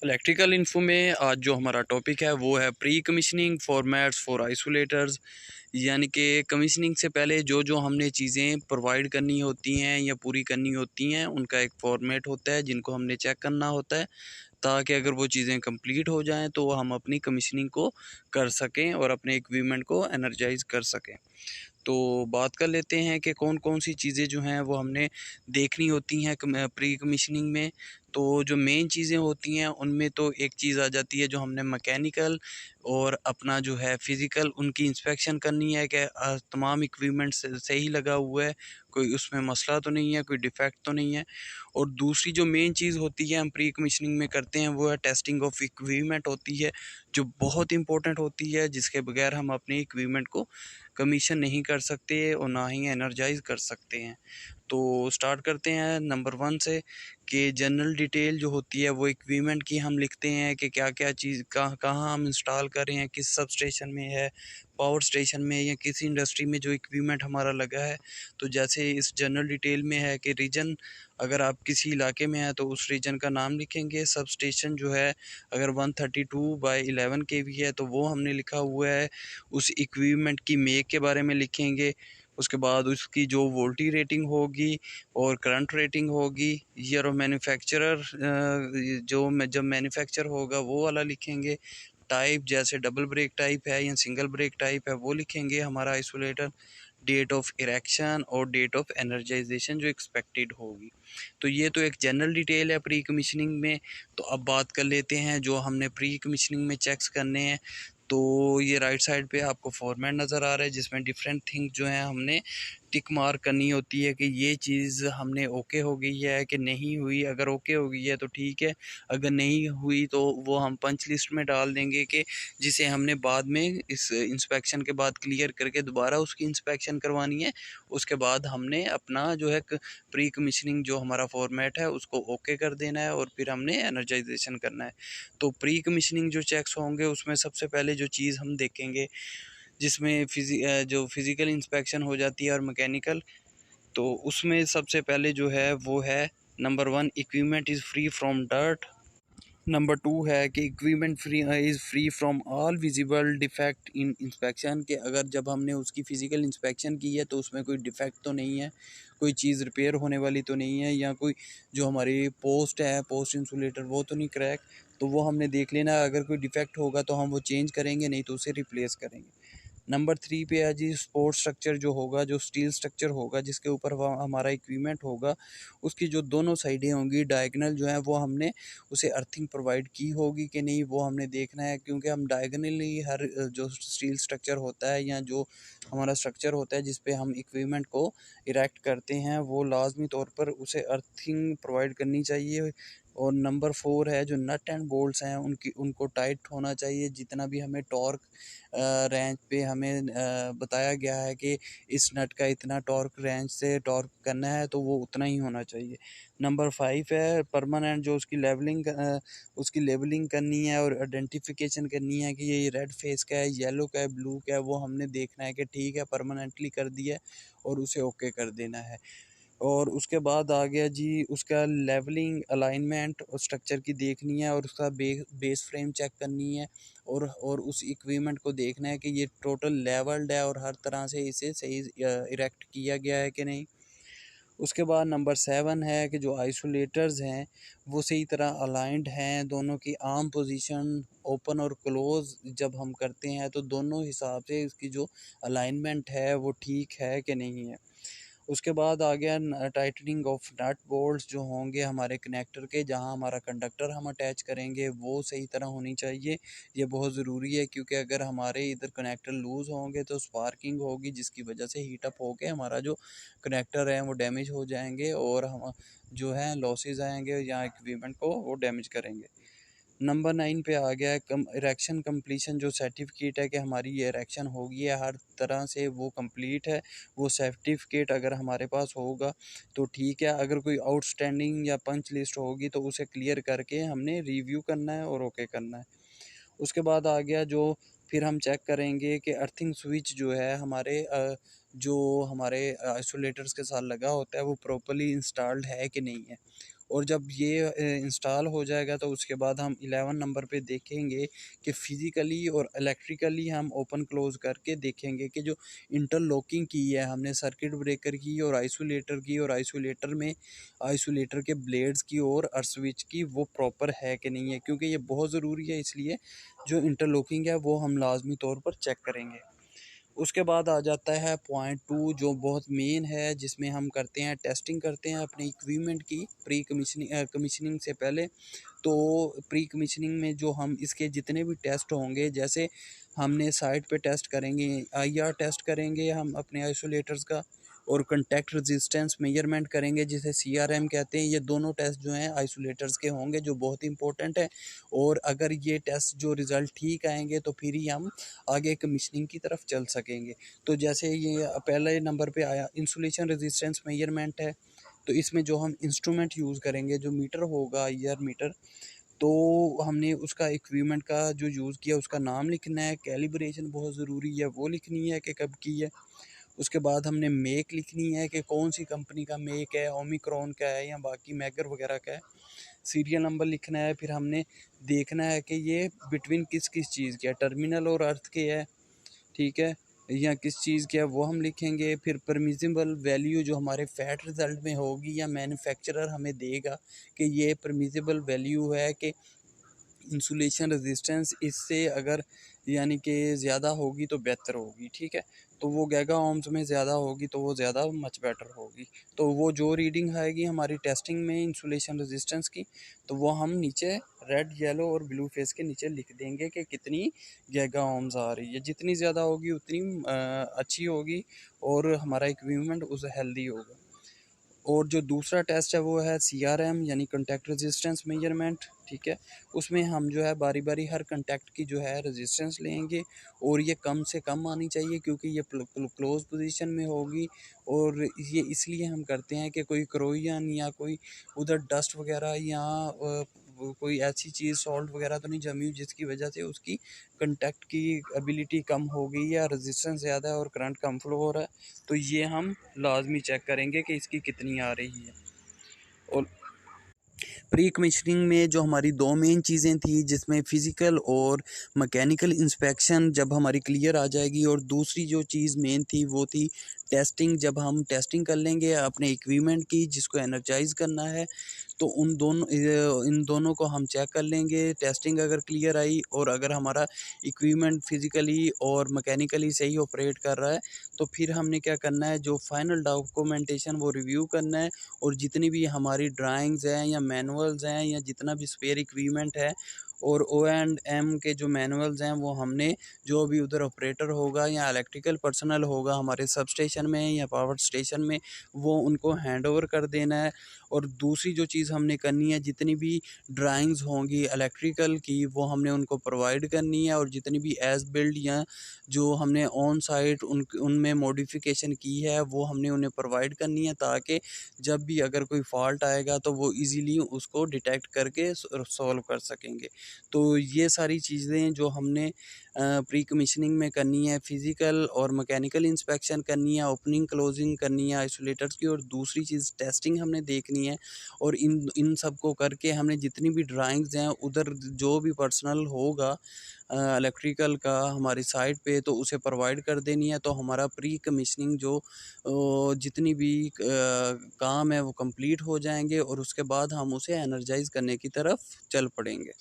Electrical info में आज जो हमारा टॉपिक है वो है pre commissioning formats for isolators. यानी कि कमीशनिंग से पहले जो जो हमने चीज़ें प्रोवाइड करनी होती हैं या पूरी करनी होती हैं उनका एक फॉर्मेट होता है जिनको हमने चेक करना होता है, ताकि अगर वो चीज़ें कंप्लीट हो जाएं तो हम अपनी कमीशनिंग को कर सकें और अपने इक्विपमेंट को एनर्जाइज कर सकें। तो बात कर लेते हैं कि कौन कौन सी चीज़ें जो हैं वो हमने देखनी होती हैं प्री कमीशनिंग में। तो जो मेन चीज़ें होती हैं उनमें तो एक चीज़ आ जाती है जो हमने मैकेनिकल और अपना जो है फिज़िकल उनकी इंस्पेक्शन करनी है कि तमाम इक्विपमेंट सही लगा हुआ है, कोई उसमें मसला तो नहीं है, कोई डिफेक्ट तो नहीं है। और दूसरी जो मेन चीज़ होती है हम प्री कमीशनिंग में करते हैं वो है टेस्टिंग ऑफ इक्विपमेंट होती है, जो बहुत इंपॉर्टेंट होती है, जिसके बगैर हम अपने इक्विपमेंट को कमीशन नहीं कर सकते और ना ही एनर्जाइज कर सकते हैं। तो स्टार्ट करते हैं नंबर वन से कि जनरल डिटेल जो होती है वो इक्विपमेंट की हम लिखते हैं कि क्या क्या चीज़ कहाँ कहाँ हम इंस्टॉल कर रहे हैं, किस सब स्टेशन में है, पावर स्टेशन में या किसी इंडस्ट्री में जो इक्विपमेंट हमारा लगा है। तो जैसे इस जनरल डिटेल में है कि रीजन, अगर आप किसी इलाके में हैं तो उस रीजन का नाम लिखेंगे। सब स्टेशन जो है अगर 132/11 kV है तो वो हमने लिखा हुआ है। उस इक्विपमेंट की मेक के बारे में लिखेंगे। उसके बाद उसकी जो वोल्टी रेटिंग होगी और करंट रेटिंग होगी, ईयर ऑफ मैन्युफैक्चरर, जब मैन्युफैक्चर होगा वो वाला लिखेंगे। टाइप जैसे डबल ब्रेक टाइप है या सिंगल ब्रेक टाइप है वो लिखेंगे हमारा आइसोलेटर। डेट ऑफ इरेक्शन और डेट ऑफ एनर्जाइजेशन जो एक्सपेक्टेड होगी। तो ये तो एक जनरल डिटेल है प्री कमीशनिंग में। तो अब बात कर लेते हैं जो हमने प्री कमीशनिंग में चेक्स करने हैं। तो ये राइट साइड पे आपको फॉर्मेट नज़र आ रहा है जिसमें डिफरेंट थिंग जो है हमने टिक मार्क करनी होती है कि ये चीज़ हमने ओके हो गई है कि नहीं हुई। अगर ओके हो गई है तो ठीक है, अगर नहीं हुई तो वो हम पंच लिस्ट में डाल देंगे कि जिसे हमने बाद में इस इंस्पेक्शन के बाद क्लियर करके दोबारा उसकी इंस्पेक्शन करवानी है। उसके बाद हमने अपना जो है प्री कमीशनिंग जो हमारा फॉर्मेट है उसको ओके कर देना है और फिर हमने एनर्जाइजेशन करना है। तो प्री कमीशनिंग जो चेक्स होंगे उसमें सबसे पहले जो चीज़ हम देखेंगे जिसमें जो फिज़िकल इंस्पेक्शन हो जाती है और मैकेनिकल, तो उसमें सबसे पहले जो है वो है number one, equipment is free from dirt. Number two है कि equipment is free from all visible defect in inspection, के अगर जब हमने उसकी फ़िज़िकल इंस्पेक्शन की है तो उसमें कोई डिफेक्ट तो नहीं है, कोई चीज़ रिपेयर होने वाली तो नहीं है, या कोई जो हमारी पोस्ट है पोस्ट इंसुलेटर वो तो नहीं क्रैक। तो वो हमने देख लेना है, अगर कोई डिफेक्ट होगा तो हम वो चेंज करेंगे, नहीं तो उसे रिप्लेस करेंगे। नंबर थ्री पे है जी सपोर्ट स्ट्रक्चर जो होगा, जो स्टील स्ट्रक्चर होगा जिसके ऊपर हमारा इक्विपमेंट होगा, उसकी जो दोनों साइडें होंगी डायगनल जो है वो हमने उसे अर्थिंग प्रोवाइड की होगी कि नहीं, वो हमने देखना है। क्योंकि हम डायगनली हर जो स्टील स्ट्रक्चर होता है या जो हमारा स्ट्रक्चर होता है जिस पे हम इक्विपमेंट को इरेक्ट करते हैं वो लाजमी तौर पर उसे अर्थिंग प्रोवाइड करनी चाहिए। और नंबर फोर है जो नट एंड बोल्ट्स हैं उनको टाइट होना चाहिए। जितना भी हमें टॉर्क रेंज पे हमें बताया गया है कि इस नट का इतना टॉर्क रेंज से टॉर्क करना है तो वो उतना ही होना चाहिए। नंबर फाइव है परमानेंट जो उसकी लेबलिंग करनी है और आइडेंटिफिकेशन करनी है कि ये रेड फेस का है, येलो का है, ब्लू का है, वो हमने देखना है कि ठीक है परमानेंटली कर दिया है और उसे ओके कर देना है। और उसके बाद आ गया जी उसका लेवलिंग अलाइनमेंट और स्ट्रक्चर की देखनी है और उसका बेस फ्रेम चेक करनी है। और उस इक्विपमेंट को देखना है कि ये टोटल लेवल्ड है और हर तरह से इसे सही इरेक्ट किया गया है कि नहीं। उसके बाद नंबर सेवन है कि जो आइसोलेटर्स हैं वो सही तरह अलाइंड हैं, दोनों की आर्म पोजीशन ओपन और क्लोज जब हम करते हैं तो दोनों हिसाब से इसकी जो अलाइनमेंट है वो ठीक है कि नहीं है। उसके बाद आ गया टाइटनिंग ऑफ नट बोल्ट्स जो होंगे हमारे कनेक्टर के, जहां हमारा कंडक्टर हम अटैच करेंगे वो सही तरह होनी चाहिए। ये बहुत ज़रूरी है क्योंकि अगर हमारे इधर कनेक्टर लूज़ होंगे तो स्पार्किंग होगी जिसकी वजह से हीट अप होके हमारा जो कनेक्टर है वो डैमेज हो जाएंगे और हम जो है लॉसेज आएंगे या इक्विपमेंट को वो डैमेज करेंगे। नंबर नाइन पे आ गया है इरेक्शन कम्प्लीशन जो सर्टिफिकेट है कि हमारी ये इरेक्शन होगी है हर तरह से वो कंप्लीट है। वो सर्टिफिकेट अगर हमारे पास होगा तो ठीक है, अगर कोई आउटस्टैंडिंग या पंच लिस्ट होगी तो उसे क्लियर करके हमने रिव्यू करना है और ओके करना है। उसके बाद आ गया जो फिर हम चेक करेंगे कि अर्थिंग स्विच जो है जो हमारे आइसोलेटर्स के साथ लगा होता है वो प्रॉपर्ली इंस्टॉल्ड है कि नहीं है। और जब ये इंस्टॉल हो जाएगा तो उसके बाद हम 11 नंबर पे देखेंगे कि फ़िज़िकली और इलेक्ट्रिकली हम ओपन क्लोज़ करके देखेंगे कि जो इंटरलॉकिंग की है हमने सर्किट ब्रेकर की और आइसोलेटर में आइसोलेटर के ब्लेड्स की और स्विच की वो प्रॉपर है कि नहीं है, क्योंकि ये बहुत ज़रूरी है। इसलिए जो इंटरलॉकिंग है वो हम लाजमी तौर पर चेक करेंगे। उसके बाद आ जाता है पॉइंट टू, जो बहुत मेन है, जिसमें हम करते हैं टेस्टिंग करते हैं अपने इक्विपमेंट की प्री कमीशनिंग से पहले। तो प्री कमीशनिंग में जो हम इसके जितने भी टेस्ट होंगे, जैसे हमने साइट पे टेस्ट करेंगे, आईआर टेस्ट करेंगे हम अपने आइसोलेटर्स का, और कंटैक्ट रेजिस्टेंस मेजरमेंट करेंगे जिसे सीआरएम कहते हैं। ये दोनों टेस्ट जो हैं आइसोलेटर्स के होंगे, जो बहुत इंपॉर्टेंट है। और अगर ये टेस्ट जो रिज़ल्ट ठीक आएंगे तो फिर ही हम आगे कमीशनिंग की तरफ चल सकेंगे। तो जैसे ये पहले नंबर पे आया इंसुलेशन रेजिस्टेंस मेजरमेंट है, तो इसमें जो हम इंस्ट्रूमेंट यूज़ करेंगे, जो मीटर होगा ईयर मीटर, तो हमने उसका इक्विपमेंट का जो यूज़ किया उसका नाम लिखना है, कैलिब्रेशन बहुत ज़रूरी है वो लिखनी है कि कब की है। उसके बाद हमने मेक लिखनी है कि कौन सी कंपनी का मेक है, ओमिक्रॉन का है या बाकी मैगर वगैरह का है। सीरियल नंबर लिखना है। फिर हमने देखना है कि ये बिटवीन किस किस चीज़ के है, टर्मिनल और अर्थ के है, ठीक है, या किस चीज़ के है वो हम लिखेंगे। फिर परमिसिबल वैल्यू जो हमारे फैट रिज़ल्ट में होगी या मैन्युफैक्चरर हमें देगा कि ये परमिसिबल वैल्यू है कि इंसुलेशन रेजिस्टेंस इससे अगर यानी कि ज़्यादा होगी तो बेहतर होगी, ठीक है। तो वो गीगा ओम्स में ज़्यादा होगी तो वो ज़्यादा मच बेटर होगी। तो वो जो रीडिंग आएगी हमारी टेस्टिंग में इंसुलेशन रेजिस्टेंस की, तो वो हम नीचे रेड येलो और ब्लू फेस के नीचे लिख देंगे कि कितनी गीगा ओम्स आ रही है। जितनी ज़्यादा होगी उतनी अच्छी होगी और हमारा इक्विपमेंट उस हेल्दी होगा। और जो दूसरा टेस्ट है वो है सीआरएम यानी कॉन्टैक्ट रेजिस्टेंस मेजरमेंट, ठीक है। उसमें हम जो है बारी बारी हर कॉन्टैक्ट की जो है रेजिस्टेंस लेंगे और ये कम से कम आनी चाहिए क्योंकि ये क्लोज पोजीशन में होगी। और ये इसलिए हम करते हैं कि कोई क्रोयन या कोई उधर डस्ट वगैरह या कोई ऐसी चीज़ सॉल्ट वगैरह तो नहीं जमी हुई जिसकी वजह से उसकी कंटेक्ट की एबिलिटी कम हो गई है या रेजिस्टेंस ज़्यादा है और करंट कम फ्लो हो रहा है। तो ये हम लाजमी चेक करेंगे कि इसकी कितनी आ रही है। और प्री कमीशनिंग में जो हमारी दो मेन चीज़ें थी, जिसमें फ़िज़िकल और मैकेनिकल इंस्पेक्शन जब हमारी क्लियर आ जाएगी, और दूसरी जो चीज़ मेन थी वो थी टेस्टिंग। जब हम टेस्टिंग कर लेंगे अपने इक्विपमेंट की जिसको एनर्जाइज करना है, तो इन दोनों को हम चेक कर लेंगे। टेस्टिंग अगर क्लियर आई और अगर हमारा इक्विपमेंट फिज़िकली और मैकेनिकली सही ऑपरेट कर रहा है, तो फिर हमने क्या करना है, जो फाइनल डॉक्यूमेंटेशन वो रिव्यू करना है। और जितनी भी हमारी ड्राइंग्स हैं या मैनुअल्स हैं या जितना भी स्पेयर इक्विपमेंट है और O&M के जो मैनुअल्स हैं वो हमने, जो भी उधर ऑपरेटर होगा या इलेक्ट्रिकल पर्सनल होगा हमारे सब स्टेशन में या पावर स्टेशन में, वो उनको हैंड ओवर कर देना है। और दूसरी जो चीज़ हमने करनी है, जितनी भी ड्राइंग्स होंगी इलेक्ट्रिकल की वो हमने उनको प्रोवाइड करनी है। और जितनी भी एज बिल्ड या जो हमने ऑन साइट उनमें मॉडिफिकेशन की है वो हमने उन्हें प्रोवाइड करनी है, ताकि जब भी अगर कोई फॉल्ट आएगा तो वो इजीली उसको डिटेक्ट करके सॉल्व कर सकेंगे। तो ये सारी चीज़ें जो हमने प्री कमीशनिंग में करनी है, फिज़िकल और मैकेनिकल इंस्पेक्शन करनी है, ओपनिंग क्लोजिंग करनी है आइसोलेटर्स की, और दूसरी चीज़ टेस्टिंग हमने देखनी है। और इन इन सब को करके हमने जितनी भी ड्राइंग्स हैं उधर जो भी पर्सनल होगा इलेक्ट्रिकल का हमारी साइट पे, तो उसे प्रोवाइड कर देनी है। तो हमारा प्री कमीशनिंग जो जितनी भी काम है वो कंप्लीट हो जाएंगे और उसके बाद हम उसे एनर्जाइज करने की तरफ चल पड़ेंगे।